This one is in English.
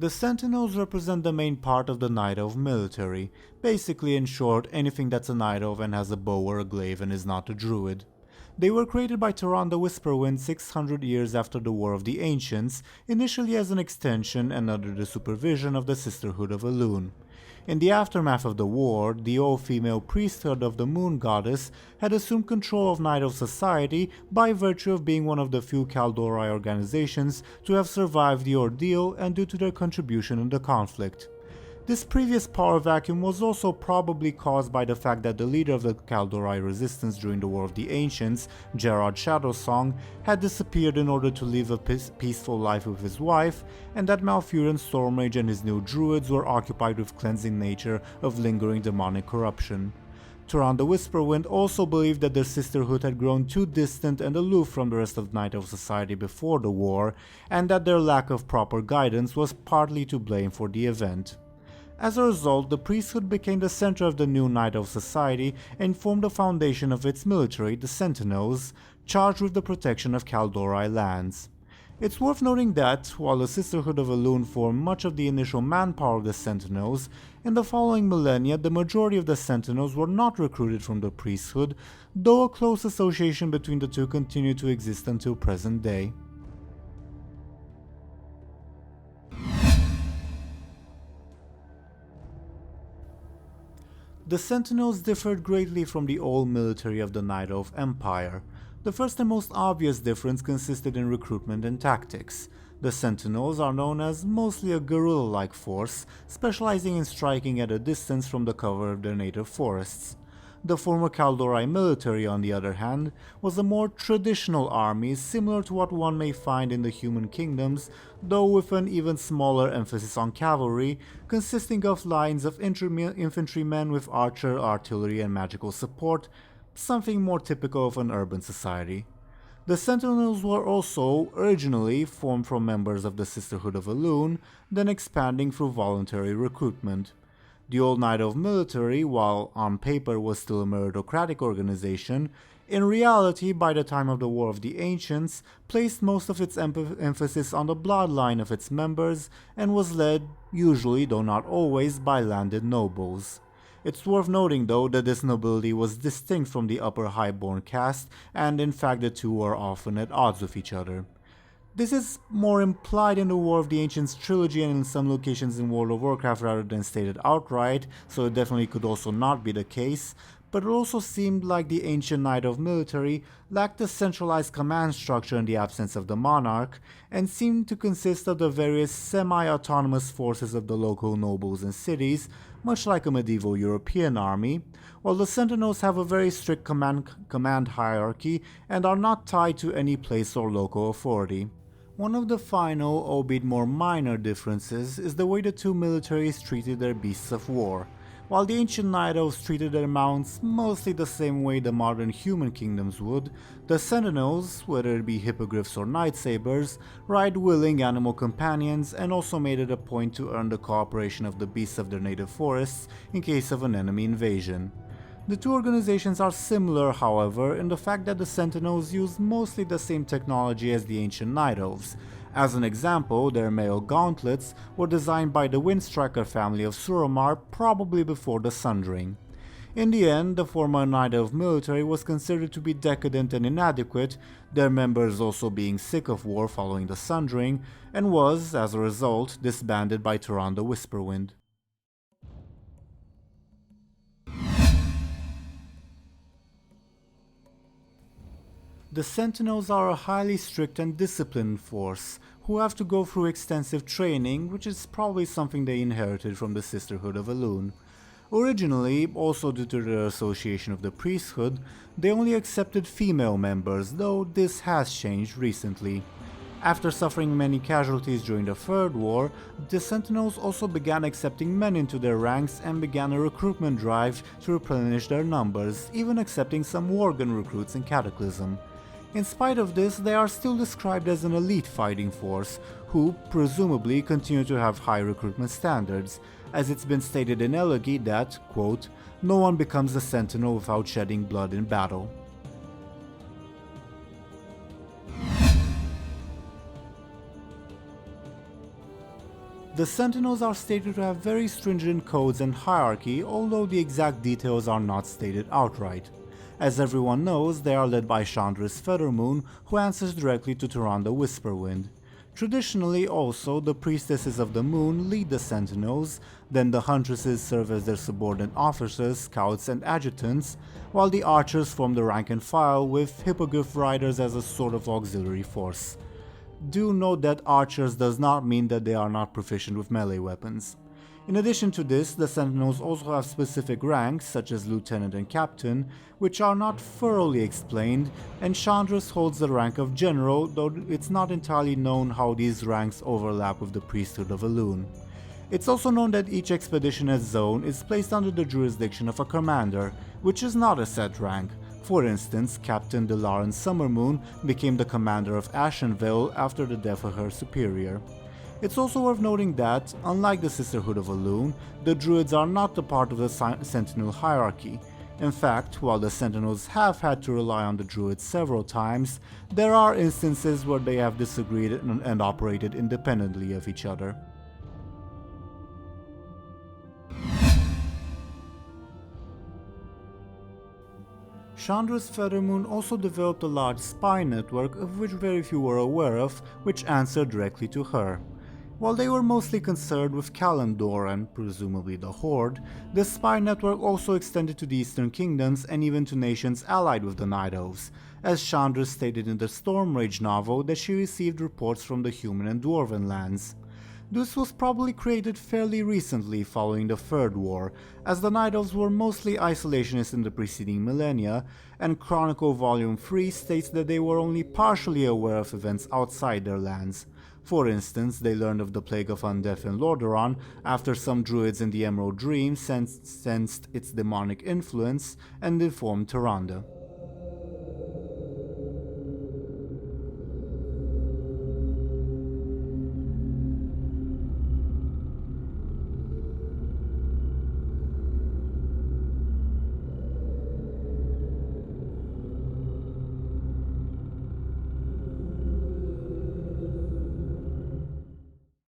The Sentinels represent the main part of the Night Elf military, basically in short anything that's a Night Elf and has a bow or a glaive and is not a druid. They were created by Tehran the Whisperwind 600 years after the War of the Ancients, initially as an extension and under the supervision of the Sisterhood of Elune. In the aftermath of the war, the all-female priesthood of the Moon Goddess had assumed control of Night Elf society by virtue of being one of the few Kaldorei organizations to have survived the ordeal and due to their contribution in the conflict. This previous power vacuum was also probably caused by the fact that the leader of the Kaldorei resistance during the War of the Ancients, Gerard Shadowsong, had disappeared in order to live a peaceful life with his wife, and that Malfurion Stormrage and his new druids were occupied with cleansing nature of lingering demonic corruption. Tehran the Whisperwind also believed that their sisterhood had grown too distant and aloof from the rest of Night Elf society before the war, and that their lack of proper guidance was partly to blame for the event. As a result, the priesthood became the center of the new Night Elf society and formed the foundation of its military, the Sentinels, charged with the protection of Kaldorei lands. It's worth noting that, while the Sisterhood of Elune formed much of the initial manpower of the Sentinels, in the following millennia the majority of the Sentinels were not recruited from the priesthood, though a close association between the two continued to exist until present day. The Sentinels differed greatly from the old military of the Night Elf Empire. The first and most obvious difference consisted in recruitment and tactics. The Sentinels are known as mostly a guerrilla-like force, specializing in striking at a distance from the cover of their native forests. The former Kaldorei military, on the other hand, was a more traditional army similar to what one may find in the human kingdoms, though with an even smaller emphasis on cavalry, consisting of lines of infantrymen with archer, artillery and magical support, something more typical of an urban society. The Sentinels were also originally formed from members of the Sisterhood of Elune, then expanding through voluntary recruitment. The old Night Elf military, while on paper was still a meritocratic organization, in reality by the time of the War of the Ancients placed most of its emphasis on the bloodline of its members and was led, usually though not always, by landed nobles. It's worth noting though that this nobility was distinct from the upper highborn caste, and in fact the two are often at odds with each other. This is more implied in the War of the Ancients trilogy and in some locations in World of Warcraft rather than stated outright, so it definitely could also not be the case, but it also seemed like the ancient Night Elf military lacked a centralized command structure in the absence of the monarch, and seemed to consist of the various semi-autonomous forces of the local nobles and cities, much like a medieval European army, while the Sentinels have a very strict command hierarchy and are not tied to any place or local authority. One of the final, albeit more minor differences is the way the two militaries treated their beasts of war. While the ancient Night Elves treated their mounts mostly the same way the modern human kingdoms would, the Sentinels, whether it be hippogriffs or nightsabers, ride willing animal companions and also made it a point to earn the cooperation of the beasts of their native forests in case of an enemy invasion. The two organizations are similar, however, in the fact that the Sentinels use mostly the same technology as the ancient Night Elves. As an example, their mail gauntlets were designed by the Windstriker family of Suramar probably before the Sundering. In the end, the former Night Elf military was considered to be decadent and inadequate, their members also being sick of war following the Sundering, and was, as a result, disbanded by Tehran the Whisperwind. The Sentinels are a highly strict and disciplined force, who have to go through extensive training, which is probably something they inherited from the Sisterhood of Elune. Originally, also due to their association of the priesthood, they only accepted female members, though this has changed recently. After suffering many casualties during the Third War, the Sentinels also began accepting men into their ranks and began a recruitment drive to replenish their numbers, even accepting some Worgen recruits in Cataclysm. In spite of this, they are still described as an elite fighting force, who presumably continue to have high recruitment standards, as it's been stated in Elegy that, quote, "No one becomes a Sentinel without shedding blood in battle." The Sentinels are stated to have very stringent codes and hierarchy, although the exact details are not stated outright. As everyone knows, they are led by Chandra's Feathermoon, who answers directly to Tyrande Whisperwind. Traditionally also, the priestesses of the moon lead the Sentinels, then the huntresses serve as their subordinate officers, scouts and adjutants, while the archers form the rank and file with hippogriff riders as a sort of auxiliary force. Do note that archers does not mean that they are not proficient with melee weapons. In addition to this, the Sentinels also have specific ranks such as Lieutenant and Captain, which are not thoroughly explained, and Chandra's holds the rank of General, though it's not entirely known how these ranks overlap with the priesthood of Elune. It's also known that each expeditionist zone is placed under the jurisdiction of a commander, which is not a set rank. For instance, Captain Delaran Summermoon became the commander of Ashenvale after the death of her superior. It's also worth noting that, unlike the Sisterhood of Elune, the Druids are not a part of the Sentinel hierarchy. In fact, while the Sentinels have had to rely on the Druids several times, there are instances where they have disagreed and operated independently of each other. Chandra's Feathermoon also developed a large spy network of which very few were aware of, which answered directly to her. While they were mostly concerned with Kalimdor and presumably the Horde, the spy network also extended to the Eastern Kingdoms and even to nations allied with the Night Elves, as Chandra stated in the Stormrage novel that she received reports from the human and dwarven lands. This was probably created fairly recently following the Third War, as the Night Elves were mostly isolationist in the preceding millennia, and Chronicle Volume 3 states that they were only partially aware of events outside their lands. For instance, they learned of the Plague of Undeath in Lordaeron after some druids in the Emerald Dream sensed its demonic influence and informed Tyrande.